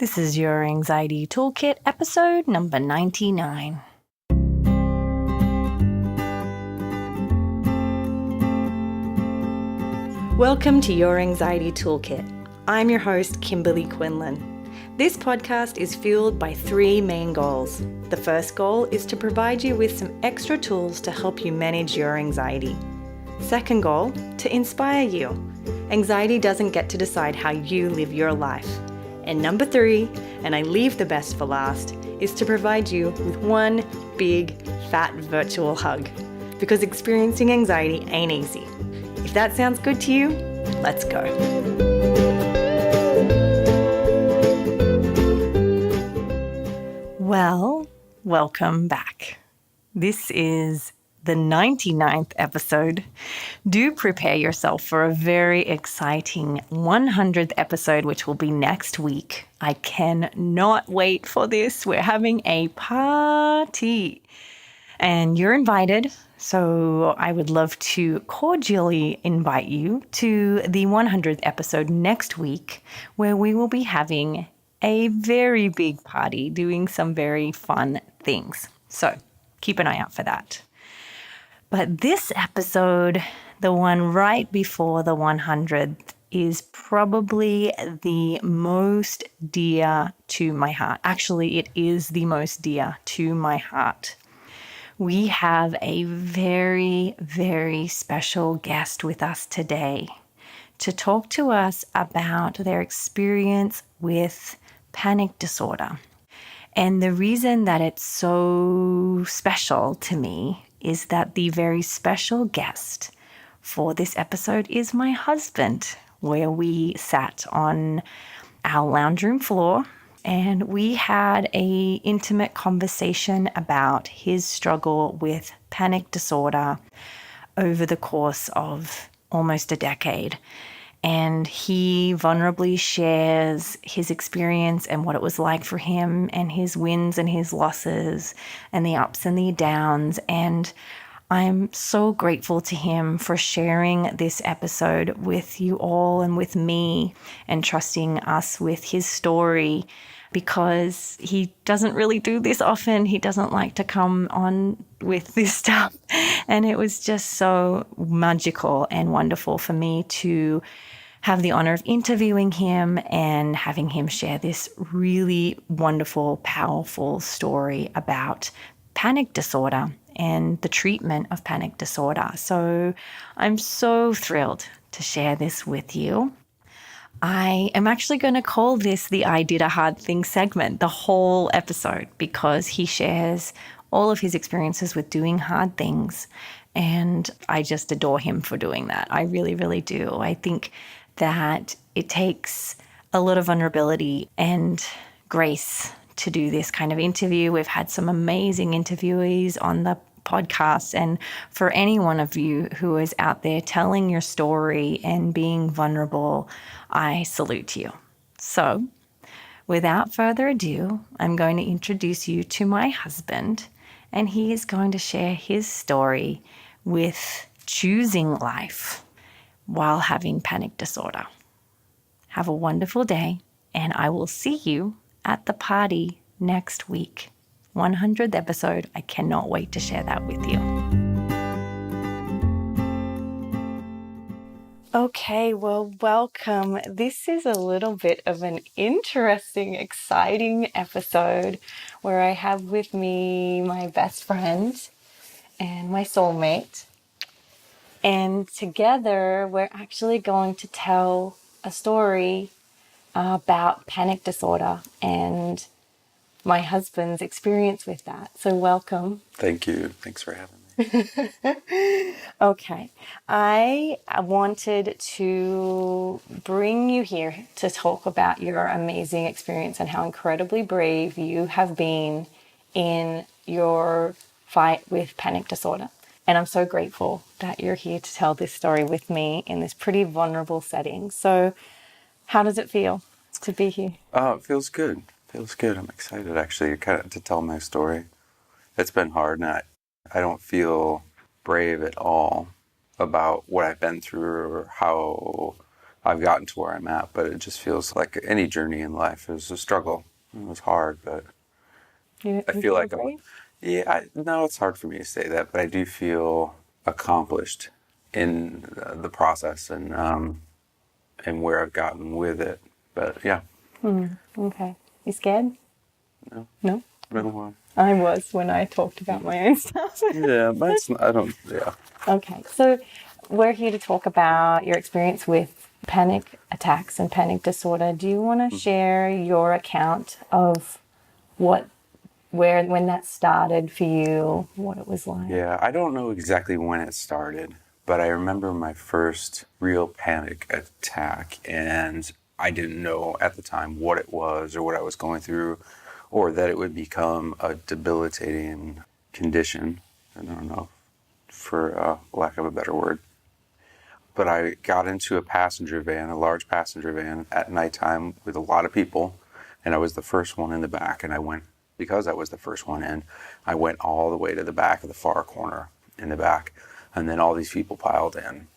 This is Your Anxiety Toolkit, episode number 99. Welcome to Your Anxiety Toolkit. I'm your host, Kimberly Quinlan. This podcast is fueled by three main goals. The first goal is to provide you with some extra tools to help you manage your anxiety. Second goal, to inspire you. Anxiety doesn't get to decide how you live your life. And number three, and I leave the best for last, is to provide you with one big, fat virtual hug. Because experiencing anxiety ain't easy. If that sounds good to you, let's go. Well, welcome back. This is the 99th episode. Do prepare yourself for a very exciting 100th episode, which will be next week. I cannot wait for this. We're having a party and you're invited. So I would love to cordially invite you to the 100th episode next week, where we will be having a very big party, doing some very fun things. So keep an eye out for that. But this episode, the one right before the 100th, is probably the most dear to my heart. Actually, it is the most dear to my heart. We have a very, very special guest with us today to talk to us about their experience with panic disorder. And the reason that it's so special to me is that the very special guest for this episode is my husband, where we sat on our lounge room floor and we had an intimate conversation about his struggle with panic disorder over the course of almost a decade. And he vulnerably shares his experience and what it was like for him and his wins and his losses and the ups and the downs. And I'm so grateful to him for sharing this episode with you all and with me and trusting us with his story, because he doesn't really do this often. He doesn't like to come on with this stuff. And it was just so magical and wonderful for me to have the honor of interviewing him and having him share this really wonderful, powerful story about panic disorder and the treatment of panic disorder. So I'm so thrilled to share this with you. I am actually going to call this the I Did a Hard Thing segment, the whole episode, because he shares all of his experiences with doing hard things. And I just adore him for doing that. I really, really do. I think that it takes a lot of vulnerability and grace to do this kind of interview. We've had some amazing interviewees on the podcast. And for any one of you who is out there telling your story and being vulnerable, I salute you. So without further ado, I'm going to introduce you to my husband, and he is going to share his story with choosing life while having panic disorder. Have a wonderful day, and I will see you at the party next week. 100th episode. I cannot wait to share that with you. Okay, well, welcome. This is a little bit of an interesting, exciting episode where I have with me my best friend and my soulmate. And together, we're actually going to tell a story about panic disorder and my husband's experience with that. So welcome. Thank you. Thanks for having me. Okay. I wanted to bring you here to talk about your amazing experience and how incredibly brave you have been in your fight with panic disorder. And I'm so grateful that you're here to tell this story with me in this pretty vulnerable setting. So how does it feel to be here? Oh, it feels good. Feels good. I'm excited, actually, to tell my story. It's been hard, and I don't feel brave at all about what I've been through or how I've gotten to where I'm at, but it just feels like any journey in life is a struggle. It was hard, but I feel like no, it's hard for me to say that, but I do feel accomplished in the process and where I've gotten with it. But yeah. Okay. You scared? No. No? Been a while. I was when I talked about my own stuff. Yeah, I don't, yeah. Okay, so we're here to talk about your experience with panic attacks and panic disorder. Do you want to share your account of when that started for you, what it was like? Yeah, I don't know exactly when it started, but I remember my first real panic attack, and I didn't know at the time what it was or what I was going through, or that it would become a debilitating condition. I don't know, for lack of a better word. But I got into a large passenger van at nighttime with a lot of people, and I was the first one in the back, and because I was the first one in, I went all the way to the back of the far corner in the back, and then all these people piled in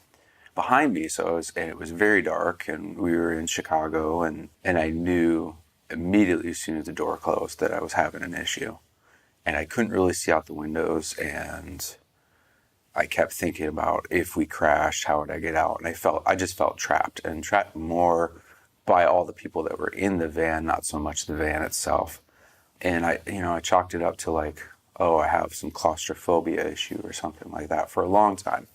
behind me. And it was very dark, and we were in Chicago, and I knew immediately as soon as the door closed that I was having an issue, and I couldn't really see out the windows, and I kept thinking about if we crashed, how would I get out? And I just felt trapped more by all the people that were in the van, not so much the van itself. And I chalked it up to like, oh, I have some claustrophobia issue or something like that for a long time.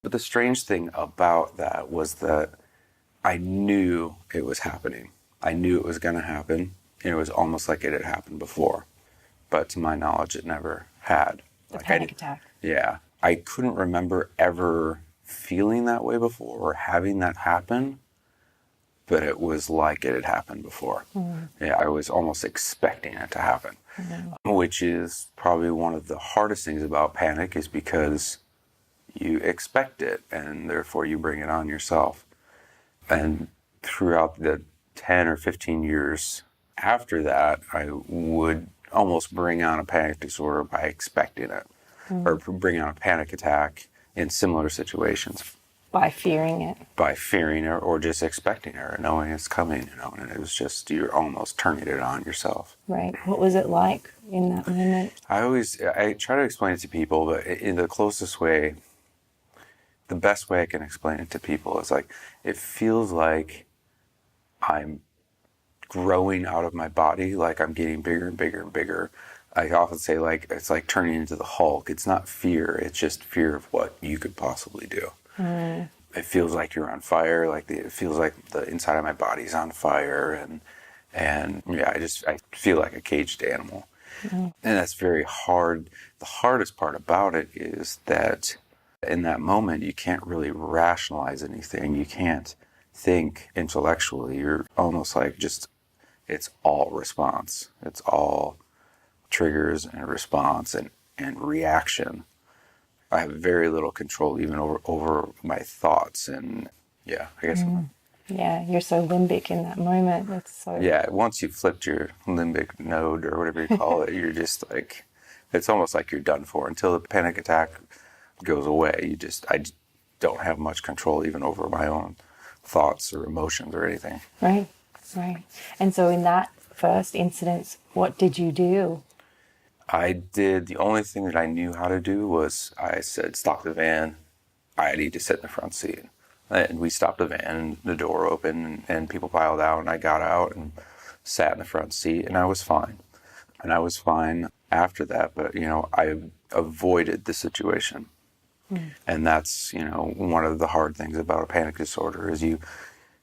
But the strange thing about that was that I knew it was happening. I knew it was going to happen, and it was almost like it had happened before. But to my knowledge, it never had. The panic attack. Yeah. I couldn't remember ever feeling that way before or having that happen, but it was like it had happened before. Yeah, I was almost expecting it to happen, which is probably one of the hardest things about panic, is because you expect it and therefore you bring it on yourself. And throughout the 10 or 15 years after that, I would almost bring on a panic disorder by expecting it, or bring on a panic attack in similar situations. By fearing it. By fearing it, or just expecting it, or knowing it's coming, and it was just, you're almost turning it on yourself. Right. What was it like in that moment? I try to explain it to people, but in the closest way, the best way I can explain it to people is like, it feels like I'm growing out of my body, like I'm getting bigger and bigger and bigger. I often say, like, it's like turning into the Hulk. It's not fear, it's just fear of what you could possibly do. It feels like you're on fire, it feels like the inside of my body's on fire, and yeah, I feel like a caged animal. And that's very hard. The hardest part about it is that in that moment, you can't really rationalize anything. You can't think intellectually. You're almost like it's all response. It's all triggers and response and reaction. I have very little control even over my thoughts, and yeah, I guess. Yeah, you're so limbic in that moment. It's so. Yeah, once you've flipped your limbic node or whatever you call it, you're just like, it's almost like you're done for. Until the panic attack goes away, I don't have much control even over my own thoughts or emotions or anything. Right. And so in that first incident, what did you do? The only thing that I knew how to do was I said, stop the van. I need to sit in the front seat. And we stopped the van, the door opened, and people piled out, and I got out and sat in the front seat, and I was fine. And I was fine after that, but, I avoided the situation. And that's, one of the hard things about a panic disorder is you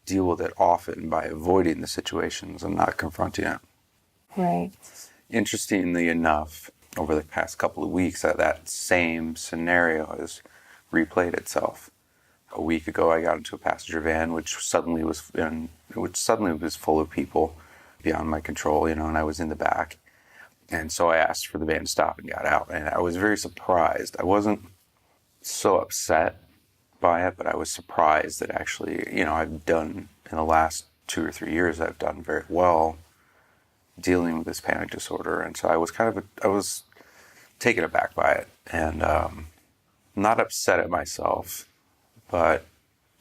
deal with it often by avoiding the situations and not confronting it. Right. Interestingly enough, over the past couple of weeks, that same scenario has replayed itself. A week ago, I got into a passenger van, which suddenly was full of people beyond my control, and I was in the back. And so I asked for the van to stop and got out. And I was very surprised. I wasn't so upset by it, but I was surprised that actually, I've done, in the last 2 or 3 years, I've done very well dealing with this panic disorder. And so I was taken aback by it, and not upset at myself, but,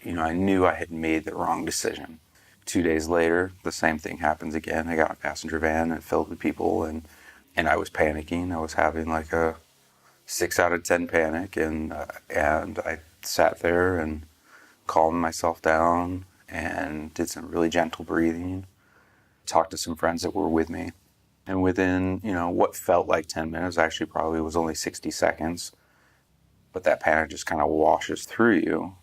I knew I had made the wrong decision. 2 days later, the same thing happens again. I got a passenger van and filled with people, and I was panicking. I was having like a 6 out of 10 panic, and I sat there and calmed myself down and did some really gentle breathing, talked to some friends that were with me. And within, what felt like 10 minutes, actually probably was only 60 seconds, but that panic just kind of washes through you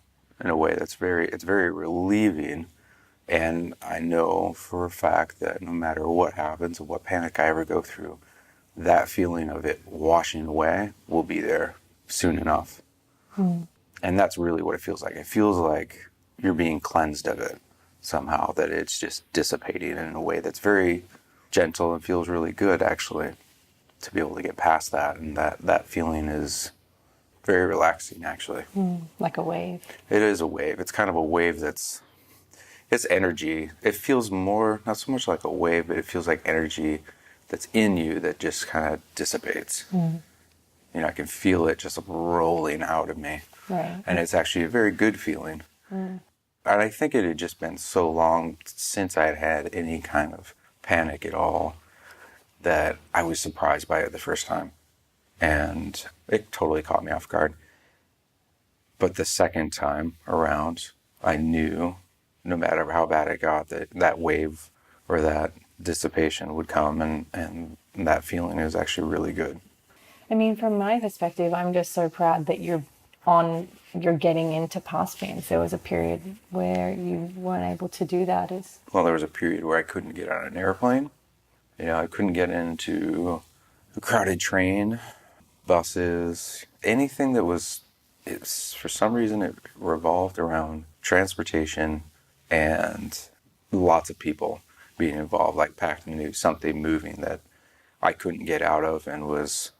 in a way it's very relieving. And I know for a fact that no matter what happens or what panic I ever go through, that feeling of it washing away will be there soon enough. And that's really what it feels like. It feels like you're being cleansed of it somehow, that it's just dissipating in a way that's very gentle and feels really good, actually, to be able to get past that. And that feeling is very relaxing, actually. Like a wave. It is a wave. It's kind of a wave it's energy. It feels more, not so much like a wave, but it feels like energy that's in you that just kind of dissipates. I can feel it just rolling out of me. Right. And it's actually a very good feeling. And I think it had just been so long since I had had any kind of panic at all that I was surprised by it the first time. And it totally caught me off guard. But the second time around, I knew no matter how bad it got, that wave or that dissipation would come, and that feeling is actually really good. I mean, from my perspective, I'm just so proud that you're getting into past pains. There was a period where you weren't able to do that. Well, there was a period where I couldn't get on an airplane. I couldn't get into a crowded train, buses, anything that for some reason it revolved around transportation and lots of people being involved, like packing into something moving that I couldn't get out of and was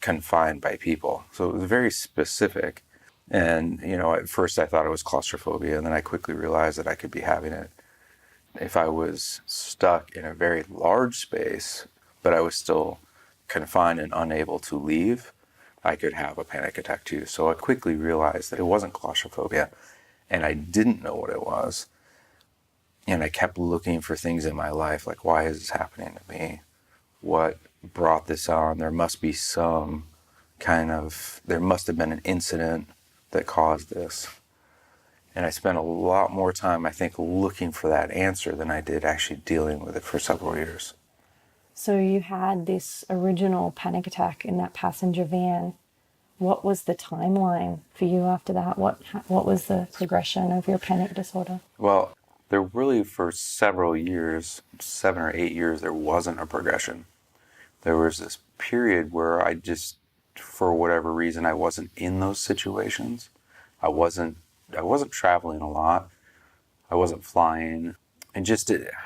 confined by people. So it was very specific. And, at first I thought it was claustrophobia, and then I quickly realized that I could be having it if I was stuck in a very large space, but I was still confined and unable to leave. I could have a panic attack too. So I quickly realized that it wasn't claustrophobia, and I didn't know what it was. And I kept looking for things in my life, like, why is this happening to me? What brought this on? There must be there must have been an incident that caused this. And I spent a lot more time, I think, looking for that answer than I did actually dealing with it for several years. So you had this original panic attack in that passenger van. What was the timeline for you after that? What was the progression of your panic disorder? Well, there really, for several years, 7 or 8 years, there wasn't a progression. There was this period where I just, for whatever reason, I wasn't in those situations. I wasn't traveling a lot. I wasn't flying. And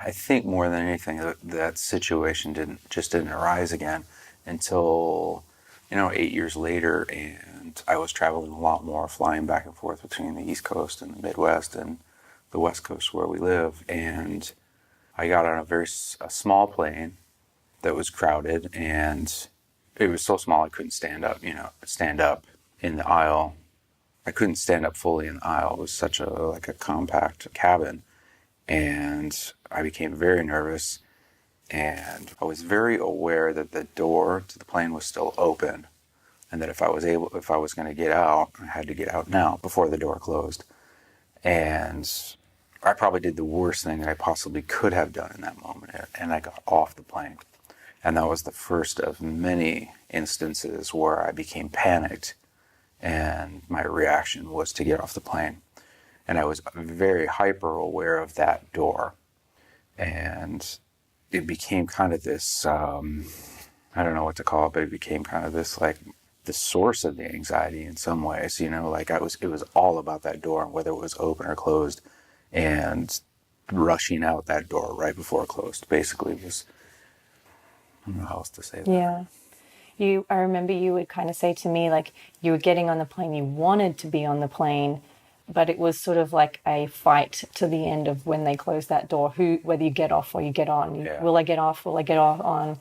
I think more than anything, that situation didn't arise again until, 8 years later. And I was traveling a lot more, flying back and forth between the East Coast and the Midwest and the West Coast where we live. And I got on a small plane that was crowded, and it was so small I couldn't stand up in the aisle. I couldn't stand up fully in the aisle. It was such a compact cabin. And I became very nervous, and I was very aware that the door to the plane was still open, and that if I was going to get out, I had to get out now before the door closed. And I probably did the worst thing that I possibly could have done in that moment, and I got off the plane. And that was the first of many instances where I became panicked, and my reaction was to get off the plane. And I was very hyper aware of that door. And it became kind of this, I don't know what to call it, but it became kind of this, like, the source of the anxiety in some ways, it was all about that door and whether it was open or closed, and rushing out that door right before it closed, basically was, I don't know how else to say that. Yeah. I remember you would kind of say to me, like, you were getting on the plane, you wanted to be on the plane, but it was sort of like a fight to the end of when they close that door, whether you get off or you get on. Yeah. Will I get off? Will I get off on?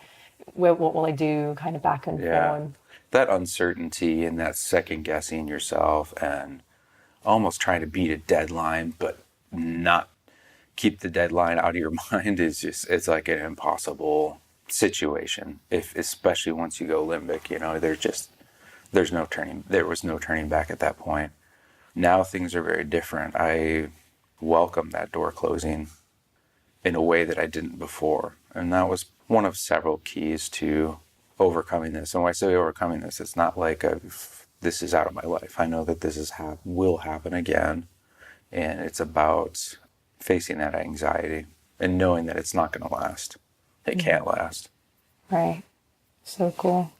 What will I do? Kind of back and forth. That uncertainty and that second guessing yourself, and almost trying to beat a deadline, but not keep the deadline out of your mind is just, it's like an impossible situation. If, especially once you go limbic, you know, there was no turning back at that point. Now things are very different. I welcome that door closing in a way that I didn't before. And that was one of several keys to overcoming this. And when I say overcoming this, it's not like this is out of my life. I know that this will happen again. And it's about facing that anxiety and knowing that it's not going to last. It can't last. Right. So cool.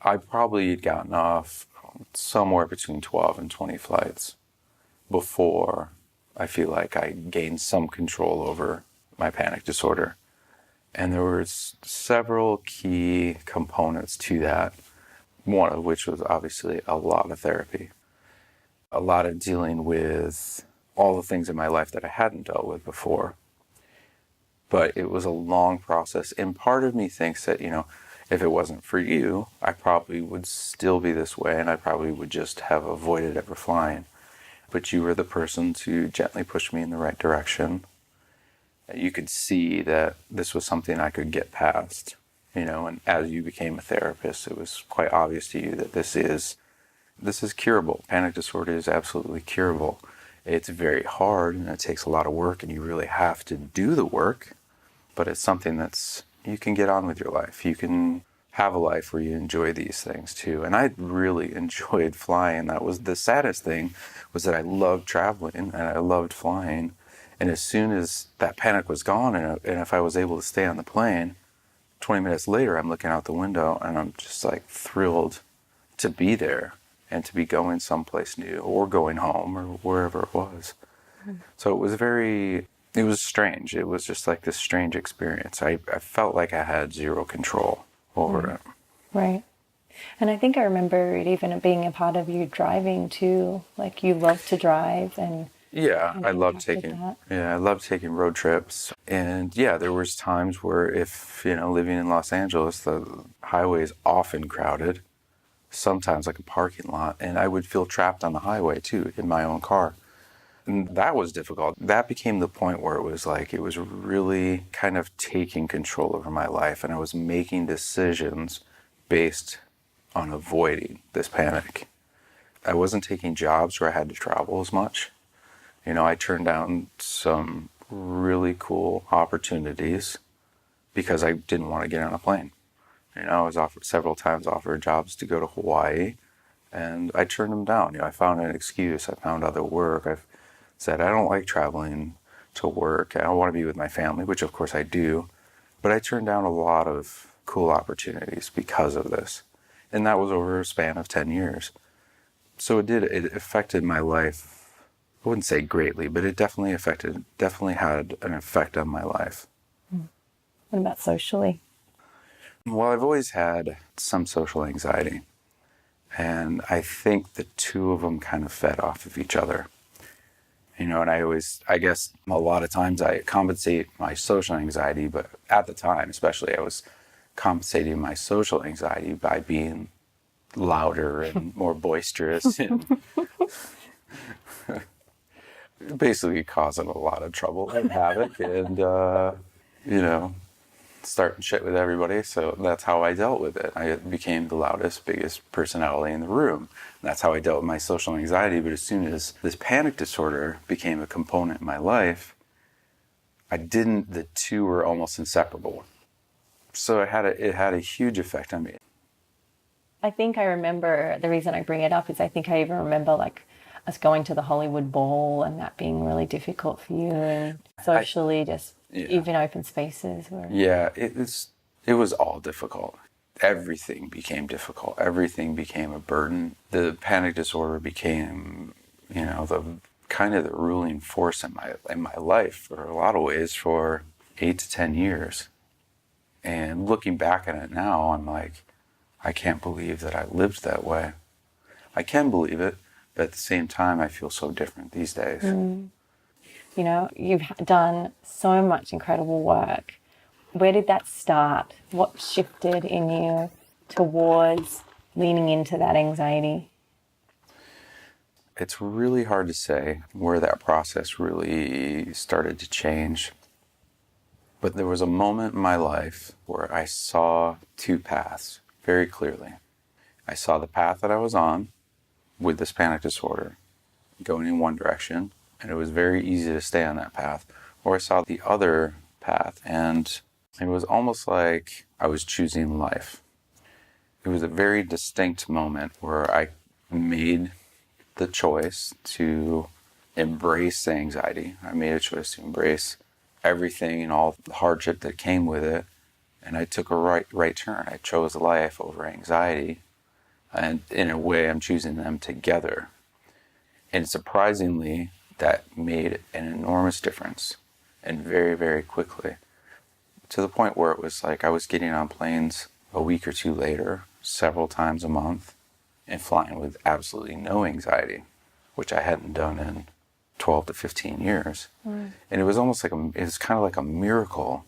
I probably had gotten off somewhere between 12 and 20 flights before I feel like I gained some control over my panic disorder. And there were several key components to that, one of which was obviously a lot of therapy, a lot of dealing with all the things in my life that I hadn't dealt with before. But it was a long process. And part of me thinks that, you know, if it wasn't for you, I probably would still be this way and I probably would just have avoided ever flying. But you were the person to gently push me in the right direction. You could see that this was something I could get past, you know, and as you became a therapist, it was quite obvious to you that this is curable. Panic disorder is absolutely curable. It's very hard and it takes a lot of work and you really have to do the work, but it's something that's, you can get on with your life. You can have a life where you enjoy these things too. And I really enjoyed flying. That was the saddest thing, was that I loved traveling and I loved flying. And as soon as that panic was gone and if I was able to stay on the plane, 20 minutes later, I'm looking out the window and I'm just like thrilled to be there and to be going someplace new or going home or wherever it was. So it was strange. It was just like this strange experience. I felt like I had zero control over it. Right. And I think I remember it even being a part of you driving too. Like you love to drive and I love taking road trips. And yeah, there was times where if, you know, living in Los Angeles, the highway is often crowded, sometimes like a parking lot, and I would feel trapped on the highway too in my own car. And that was difficult. That became the point where it was really kind of taking control over my life, and I was making decisions based on avoiding this panic. I wasn't taking jobs where I had to travel as much. You know, I turned down some really cool opportunities because I didn't want to get on a plane. You know, I was several times offered jobs to go to Hawaii, and I turned them down. You know, I found an excuse. I found other work. I've said, I don't like traveling to work. I want to be with my family, which of course I do. But I turned down a lot of cool opportunities because of this. And that was over a span of 10 years. So it affected my life. I wouldn't say greatly, but it definitely had an effect on my life. what about socially? Well, I've always had some social anxiety. And I think the two of them kind of fed off of each other. You know, and I guess a lot of times I compensate my social anxiety, but at the time especially, I was compensating my social anxiety by being louder and more boisterous and basically causing a lot of trouble and havoc and, you know, starting shit with everybody. So that's how I dealt with it. I became the loudest, biggest personality in the room. That's how I dealt with my social anxiety. But as soon as this panic disorder became a component in my life, the two were almost inseparable. So it had a huge effect on me. I think I remember, the reason I bring it up is I think I even remember like us going to the Hollywood Bowl and that being really difficult for you, and socially even open spaces. Yeah, it was all difficult. Everything became difficult. Everything became a burden. The panic disorder became, you know, the kind of the ruling force in my life for a lot of ways for 8 to 10 years. And looking back at it now, I'm like, I can't believe that I lived that way. I can believe it, but at the same time, I feel so different these days. You know, you've done so much incredible work. Where did that start? What shifted in you towards leaning into that anxiety? It's really hard to say where that process really started to change. But there was a moment in my life where I saw two paths very clearly. I saw the path that I was on with this panic disorder going in one direction, and it was very easy to stay on that path. Or I saw the other path, and it was almost like I was choosing life. It was a very distinct moment where I made the choice to embrace the anxiety. I made a choice to embrace everything and all the hardship that came with it. And I took a right turn. I chose life over anxiety. And in a way, I'm choosing them together. And surprisingly, that made an enormous difference. And very, very quickly. To the point where it was like I was getting on planes a week or two later, several times a month, and flying with absolutely no anxiety, which I hadn't done in 12 to 15 years. And it was almost like it was kind of like a miracle,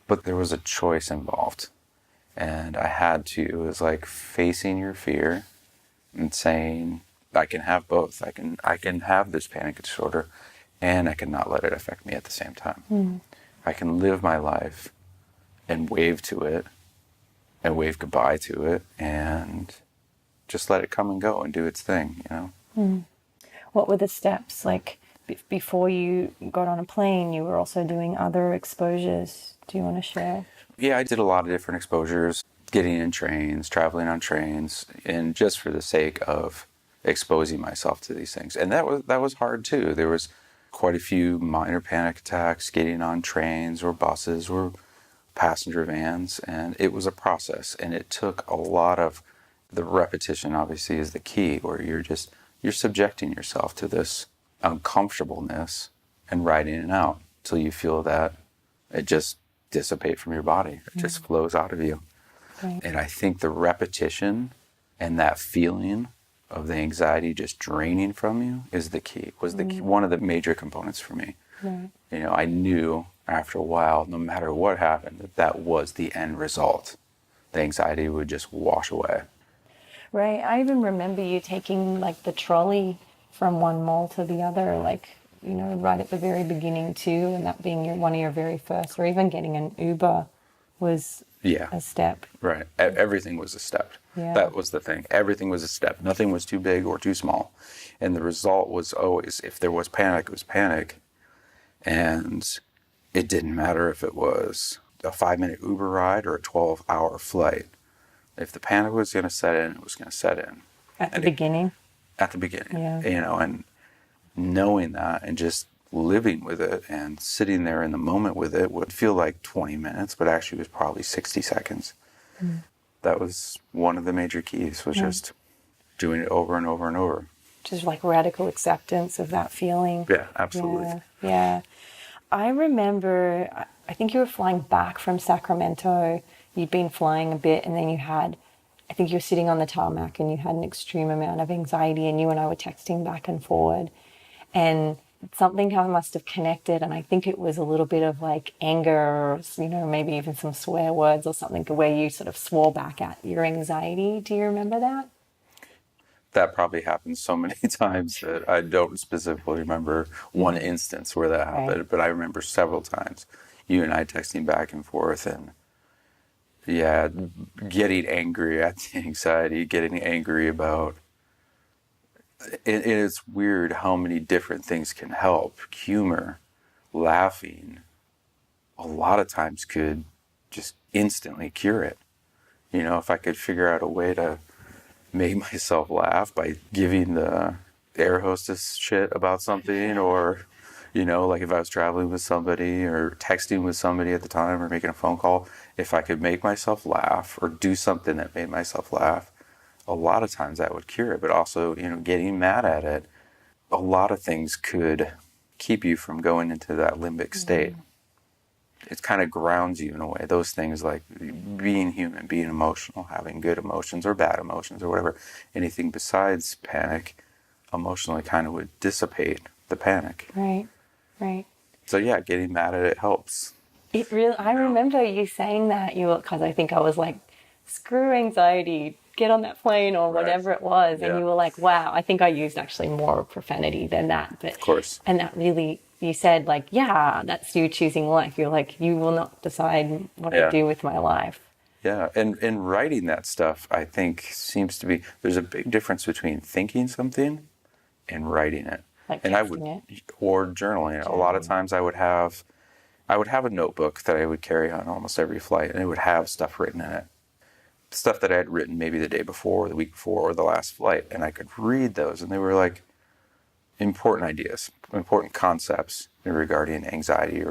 but there was a choice involved. And I had to, it was like facing your fear and saying, I can have both. I can have this panic disorder and I can not let it affect me at the same time. I can live my life and wave to it and wave goodbye to it and just let it come and go and do its thing, you know? What were the steps? Like before you got on a plane, you were also doing other exposures. Do you want to share? Yeah, I did a lot of different exposures, getting in trains, traveling on trains, and just for the sake of exposing myself to these things. And that was hard too. There was quite a few minor panic attacks getting on trains or buses or passenger vans, and it was a process, and it took a lot of the repetition. Obviously is the key, where you're subjecting yourself to this uncomfortableness and riding it out till you feel that it just dissipate from your body. It just flows out of you. Right. And I think the repetition and that feeling of the anxiety just draining from you is the key, was the key, one of the major components for me. Right. You know, I knew after a while, no matter what happened, that was the end result. The anxiety would just wash away. Right. I even remember you taking like the trolley from one mall to the other, like, you know, right at the very beginning too, and that being one of your very first, or even getting an Uber was a step. Right. Everything was a step. Yeah. That was the thing. Everything was a step. Nothing was too big or too small. And the result was always, if there was panic, it was panic. And it didn't matter if it was a 5-minute Uber ride or a 12-hour flight. If the panic was going to set in, it was going to set in. At the beginning? At the beginning. Yeah. You know, and knowing that and just living with it and sitting there in the moment with it would feel like 20 minutes, but actually it was probably 60 seconds. That was one of the major keys, was just doing it over and over and over. Just like radical acceptance of that feeling. Yeah, absolutely. Yeah. I remember, I think you were flying back from Sacramento. You'd been flying a bit, and then I think you were sitting on the tarmac and you had an extreme amount of anxiety, and you and I were texting back and forward. And something must have connected, and I think it was a little bit of like anger, or, you know, maybe even some swear words or something, where you sort of swore back at your anxiety. Do you remember that? That probably happened so many times that I don't specifically remember one instance where that happened, Right. but I remember several times you and I texting back and forth, and getting angry at the anxiety, getting angry about it. It's weird how many different things can help. Humor, laughing, a lot of times could just instantly cure it. You know, if I could figure out a way to make myself laugh by giving the air hostess shit about something, or, you know, like if I was traveling with somebody or texting with somebody at the time or making a phone call, if I could make myself laugh or do something that made myself laugh, a lot of times that would cure it. But also, you know, getting mad at it, a lot of things could keep you from going into that limbic state. It kind of grounds you in a way. Those things like being human, being emotional, having good emotions or bad emotions or whatever, anything besides panic, emotionally kind of would dissipate the panic. Right. So yeah, getting mad at it helps. I remember you saying that, because I think I was like screw anxiety, get on that plane or Right. whatever it was. And Yeah. you were like, wow, I think I used actually more profanity than that. But Of course. and that really, you said like, yeah, that's you choosing life. You're like, you will not decide what I Yeah. do with my life. Yeah, and writing that stuff, I think, seems to be, there's a big difference between thinking something and writing it. Like And I texting would, it. or journaling it. A lot of times I would have a notebook that I would carry on almost every flight, and it would have stuff written in it. Stuff that I had written maybe the day before, or the week before, or the last flight, and I could read those, and they were like important ideas, important concepts regarding anxiety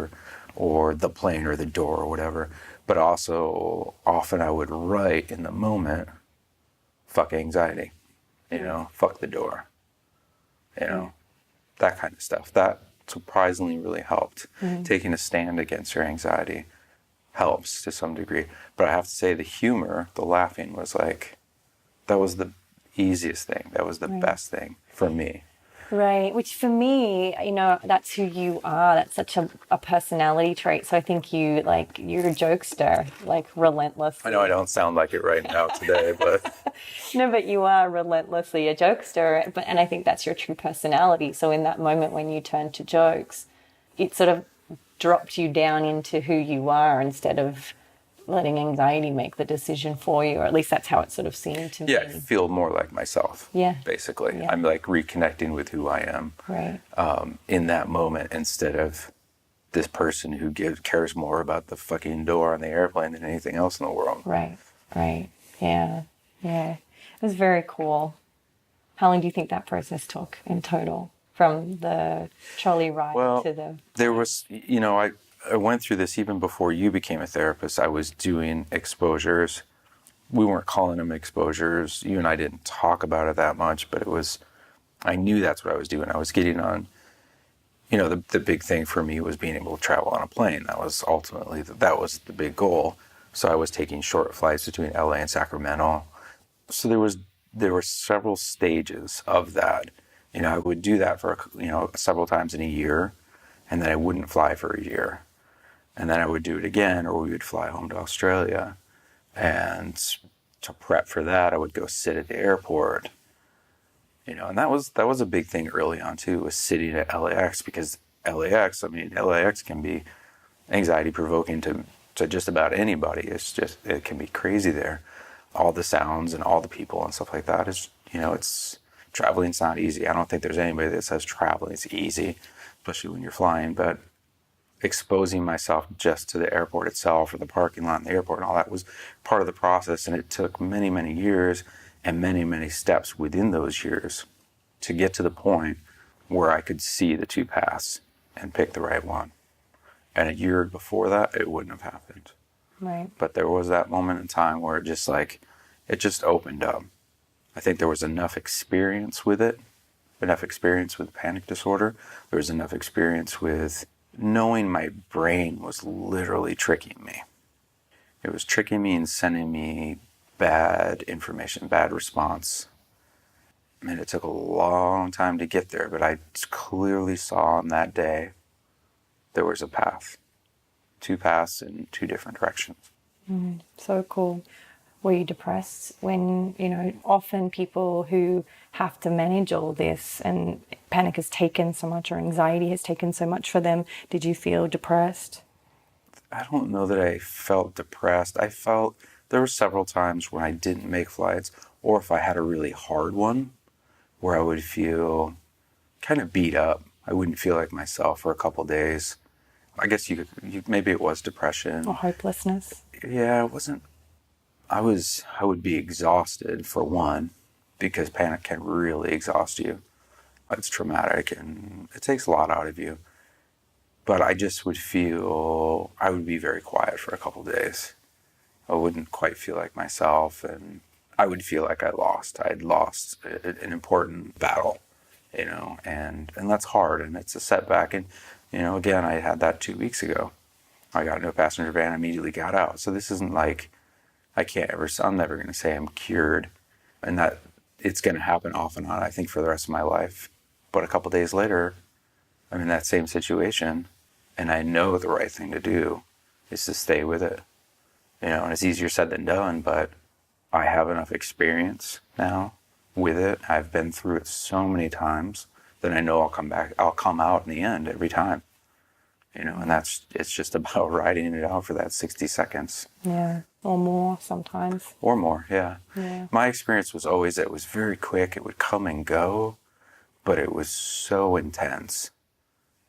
or the plane or the door or whatever. But also, often I would write in the moment, fuck anxiety, fuck the door, that kind of stuff. That surprisingly really helped. Taking a stand against your anxiety helps to some degree. But I have to say the humor, the laughing was like, that was the easiest thing. That was the best thing for me. Right, which for me, that's who you are. That's such a personality trait. So I think you're a jokester, like relentless. I know I don't sound like it right now today, but No, but you are relentlessly a jokester. And I think that's your true personality. So in that moment when you turn to jokes, it sort of dropped you down into who you are instead of letting anxiety make the decision for you, or at least that's how it sort of seemed to me. yeah, I feel more like myself. Yeah. Basically. Yeah. I'm like reconnecting with who I am Right. in that moment instead of this person who cares more about the fucking door on the airplane than anything else in the world. Right. Yeah. It was very cool. How long do you think that process took in total? From the trolley ride to the... There was, I went through this even before you became a therapist. I was doing exposures. We weren't calling them exposures. You and I didn't talk about it that much, but I knew that's what I was doing. I was getting on, the big thing for me was being able to travel on a plane. That was ultimately, that was the big goal. So I was taking short flights between LA and Sacramento. So there were several stages of that. I would do that for, several times in a year, and then I wouldn't fly for a year. And then I would do it again, or we would fly home to Australia. And to prep for that, I would go sit at the airport. And that was a big thing early on too, was sitting at LAX, because LAX can be anxiety provoking to just about anybody. It can be crazy there. All the sounds and all the people and stuff like that is, traveling's not easy. I don't think there's anybody that says traveling is easy, especially when you're flying, but exposing myself just to the airport itself or the parking lot in the airport and all that was part of the process. And it took many, many years and many, many steps within those years to get to the point where I could see the two paths and pick the right one. And a year before that, it wouldn't have happened. Right. But there was that moment in time where it just opened up. I think there was enough experience with it, enough experience with panic disorder. There was enough experience with knowing my brain was literally tricking me. It was tricking me and sending me bad information, bad response. And it took a long time to get there, but I clearly saw on that day there was a path. Two paths in two different directions. So cool. Were you depressed when, often people who have to manage all this and panic has taken so much or anxiety has taken so much for them, did you feel depressed? I don't know that I felt depressed. I felt there were several times when I didn't make flights, or if I had a really hard one, where I would feel kind of beat up. I wouldn't feel like myself for a couple days. I guess maybe it was depression. Or hopelessness? Yeah, it wasn't. I would be exhausted for one, because panic can really exhaust you. It's traumatic and it takes a lot out of you. But I just would I would be very quiet for a couple of days. I wouldn't quite feel like myself, and I would feel like I'd lost an important battle, and that's hard, and it's a setback. And, again, I had that 2 weeks ago. I got into a passenger van, immediately got out. So this isn't like, I'm never going to say I'm cured, and that it's going to happen off and on, I think, for the rest of my life. But a couple days later, I'm in that same situation, and I know the right thing to do is to stay with it. And it's easier said than done, but I have enough experience now with it. I've been through it so many times that I know I'll come out in the end every time. And it's just about riding it out for that 60 seconds. Yeah. Or more sometimes. Or more, yeah. Yeah. My experience was always that it was very quick. It would come and go, but it was so intense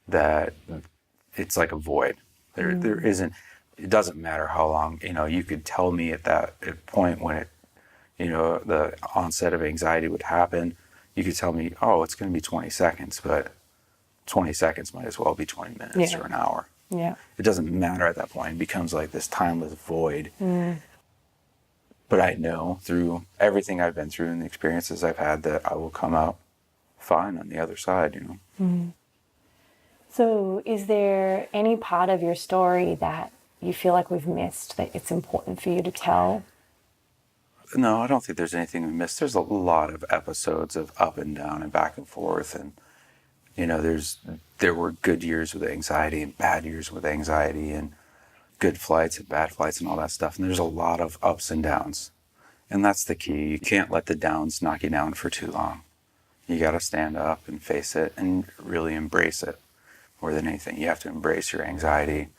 that it's like a void. There isn't, it doesn't matter how long, you could tell me at point when the onset of anxiety would happen, you could tell me, oh, it's going to be 20 seconds, but 20 seconds might as well be 20 minutes or an hour. Yeah. It doesn't matter at that point. It becomes like this timeless void. But I know through everything I've been through and the experiences I've had that I will come out fine on the other side, So is there any part of your story that you feel like we've missed that it's important for you to tell? No, I don't think there's anything we missed. There's a lot of episodes of up and down and back and forth. And, there were good years with anxiety and bad years with anxiety and good flights and bad flights and all that stuff. And there's a lot of ups and downs. And that's the key. You can't let the downs knock you down for too long. You got to stand up and face it and really embrace it. More than anything, you have to embrace your anxiety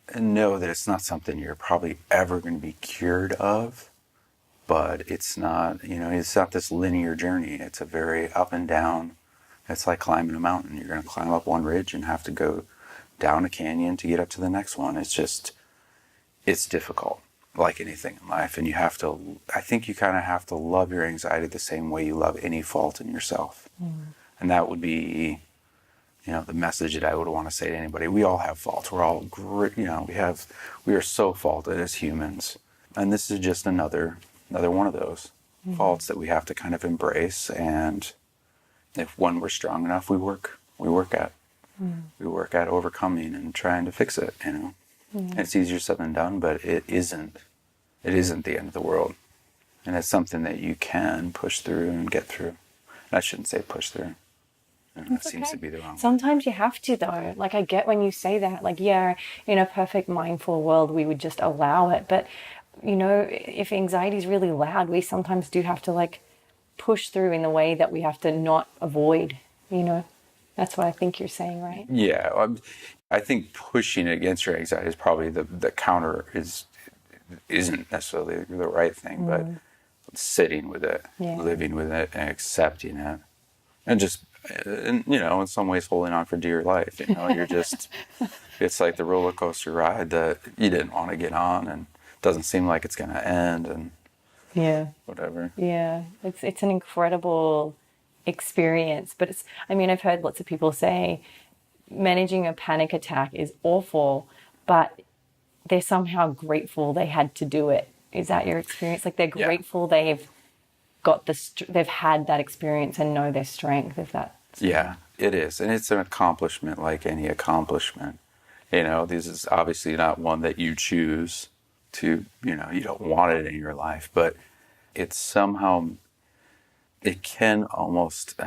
and know that it's not something you're probably ever going to be cured of, but it's not, it's not this linear journey. It's a very up and down. It's like climbing a mountain. You're going to climb up one ridge and have to go down a canyon to get up to the next one. It's difficult, like anything in life. And I think you kind of have to love your anxiety the same way you love any fault in yourself. And that would be, the message that I would want to say to anybody. We all have faults. We're all great. We are so faulted as humans. And this is just another one of those faults that we have to kind of embrace. And if we're strong enough, we work at. We work at overcoming and trying to fix it, It's easier said than done, but it isn't the end of the world. And it's something that you can push through and get through. And I shouldn't say push through. That seems to be the wrong Sometimes you have to, though. Like, I get when you say that. Like, yeah, in a perfect mindful world, we would just allow it. But, if anxiety is really loud, we sometimes do have to, push through in the way that we have to not avoid, That's what I think you're saying, right? Yeah. I think pushing against your anxiety is probably the counter isn't necessarily the right thing, but sitting with it, living with it, and accepting it. And just, in some ways holding on for dear life. You're just, it's like the roller coaster ride that you didn't want to get on and doesn't seem like it's going to end and whatever. Yeah. It's an incredible experience. But I've heard lots of people say managing a panic attack is awful, but they're somehow grateful they had to do it. Is that your experience? Like, they're grateful they've got they've had that experience and know their strength, if that's... Yeah, it is. And it's an accomplishment like any accomplishment. This is obviously not one that you choose to, you don't want it in your life, but it's somehow, it can almost,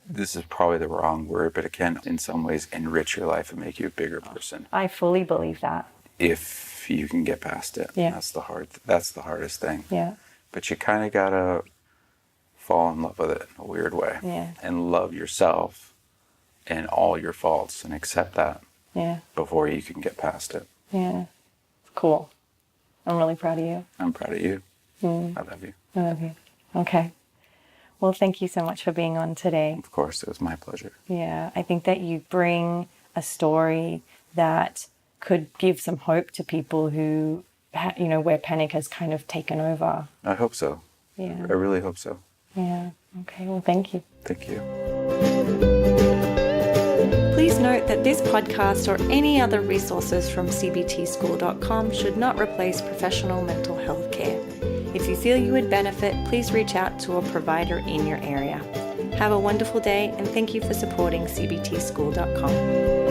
this is probably the wrong word, but it can in some ways enrich your life and make you a bigger person. I fully believe that. If you can get past it. Yeah. That's the hardest thing. Yeah. But you kind of got to fall in love with it in a weird way. Yeah. And love yourself and all your faults and accept that. Yeah. Before you can get past it. Yeah. Cool. I'm really proud of you. I'm proud of you. I love you. I love you. Okay. Well, thank you so much for being on today. Of course, it was my pleasure. Yeah. I think that you bring a story that could give some hope to people who, where panic has kind of taken over. I hope so. Yeah. I really hope so. Yeah. Okay. Well, thank you. Thank you. Please note that this podcast or any other resources from cbtschool.com should not replace professional mental health care. If you feel you would benefit, please reach out to a provider in your area. Have a wonderful day, and thank you for supporting cbtschool.com.